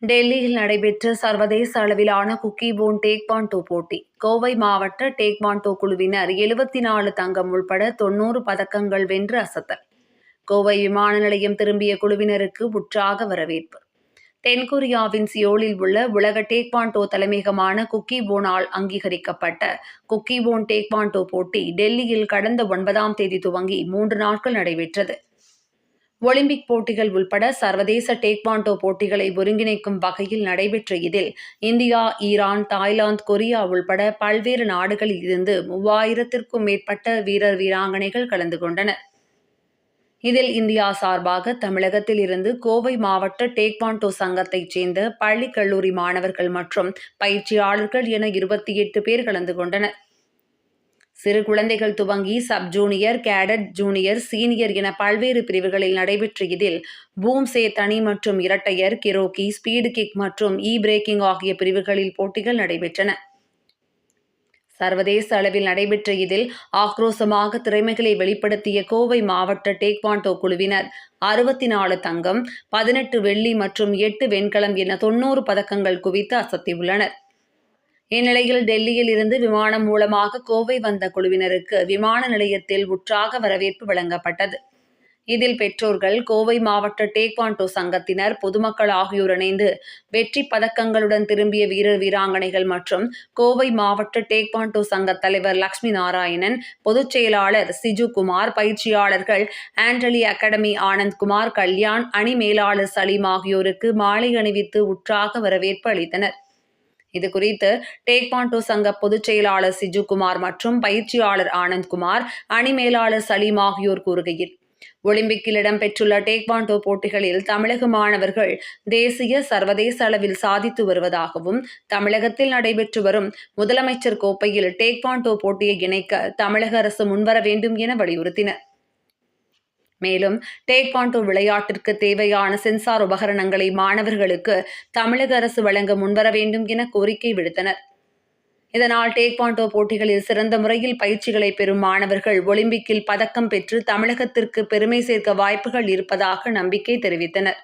டெல்லியில் நடைபெற்ற சர்வதேச அளவிலான குக்கிபோன் டேக்வாண்டோ போட்டி. கோவை மாவட்ட டேக்வாண்டோ குழுவினர் 74 தங்கம் உள்பட 90 பதக்கங்கள் வென்று அசத்தல். கோவை விமான நிலையம் திரும்பிய குழுவினருக்கு உற்சாக வரவேற்பு. தென்கொரியாவின் சியோலில் உள்ள உலக டேக்வாண்டோ தலைமையகமான குக்கிபோனால் அங்கீகரிக்கப்பட்ட குக்கிபோன் டேக்வாண்டோ போட்டி டெல்லியில் கடந்த 9ஆம் தேதி துவங்கி 3 நாட்கள் நடைபெற்றது. ஒலிம்பிக் போட்டிகள் உள்பட சர்வதேச டேக்வாண்டோ போட்டிகளை ஒருங்கிணைக்கும் வகையில் நடைபெற்ற இதில் இந்தியா, ஈரான், தாய்லாந்து, கொரியா உள்பட பல்வேறு நாடுகளில் இருந்து 3000த்திற்கும் மேற்பட்ட வீரர் வீராங்கனைகள் கலந்து கொண்டனர். இதில் இந்தியா சார்பாக தமிழகத்தில் இருந்து கோவை மாவட்ட டேக்வாண்டோ சங்கத்தைச் சேர்ந்த பள்ளி, கல்லூரி மாணவர்கள் மற்றும் பயிற்சியாளர்கள் என 28 பேர் கலந்து கொண்டனர். சிறு குழந்தைகள் துவங்கி sub junior, cadet, junior, senior என பல்வேறு பிரிவுகளில் நடைபெற்ற இதில் பூம் சே தனி மற்றும் இரட்டையர், கிரோக்கி, ஸ்பீடு கிக் மற்றும் பிரேக்கிங் ஆகிய பிரிவுகளில் போட்டிகள் நடைபெற்றன. சர்வதேச அளவில் நடைபெற்ற இதில் ஆக்ரோஷமாக திறமைகளை வெளிப்படுத்திய கோவை மாவட்ட டேக்வாண்டோ குழுவினர் 64 தங்கம், 18 வெள்ளி மற்றும் 8 வெண்கலம் என 90 பதக்கங்கள் குவித்து அசத்தியுள்ளனர். இந்நிலையில் டெல்லியில் இருந்து விமானம் மூலமாக கோவை வந்த குழுவினருக்கு விமான நிலையத்தில் உற்சாக வரவேற்பு வழங்கப்பட்டது. இதில் பெற்றோர்கள், கோவை மாவட்ட டேக்வாண்டோ சங்கத்தினர், பொதுமக்கள் ஆகியோர் இணைந்து வெற்றி பதக்கங்களுடன் திரும்பிய வீரர் வீராங்கனைகள் மற்றும் கோவை மாவட்ட டேக்வாண்டோ சங்க தலைவர் லட்சுமி நாராயணன், பொதுச் செயலாளர் சிஜுகுமார், பயிற்சியாளர்கள் ஆண்டலி அகாடமி ஆனந்த்குமார், கல்யாண், அணி மேலாளர் சலீம் ஆகியோருக்கு மாலை அணிவித்து உற்சாக வரவேற்பு அளித்தனர். இதுகுறித்து டேக்வாண்டோ சங்க பொதுச் செயலாளர் சிஜுகுமார் மற்றும் பயிற்சியாளர் ஆனந்த்குமார், அணி மேலாளர் சலீம் ஆகியோர் கூறுகையில், ஒலிம்பிக்கில் இடம்பெற்றுள்ள டேக்வாண்டோ போட்டிகளில் தமிழக மாணவர்கள் தேசிய, சர்வதேச அளவில் சாதித்து வருவதாகவும், தமிழகத்தில் நடைபெற்று வரும் முதலமைச்சர் கோப்பையில் டேக்வாண்டோ போட்டியை இணைக்க தமிழக அரசு முன்வர வேண்டும் என வலியுறுத்தினர். மேலும் டேக்வாண்டோ விளையாட்டிற்கு தேவையான சென்சார் உபகரணங்களை மாணவர்களுக்கு தமிழக அரசு வழங்க முன்வர வேண்டும் என கோரிக்கை விடுத்தனர். இதனால் டேக்வாண்டோ போட்டிகளில் சிறந்த முறையில் பயிற்சிகளை பெறும் மாணவர்கள் ஒலிம்பிக்கில் பதக்கம் பெற்று தமிழகத்திற்கு பெருமை சேர்க்க வாய்ப்புகள் இருப்பதாக நம்பிக்கை தெரிவித்தனர்.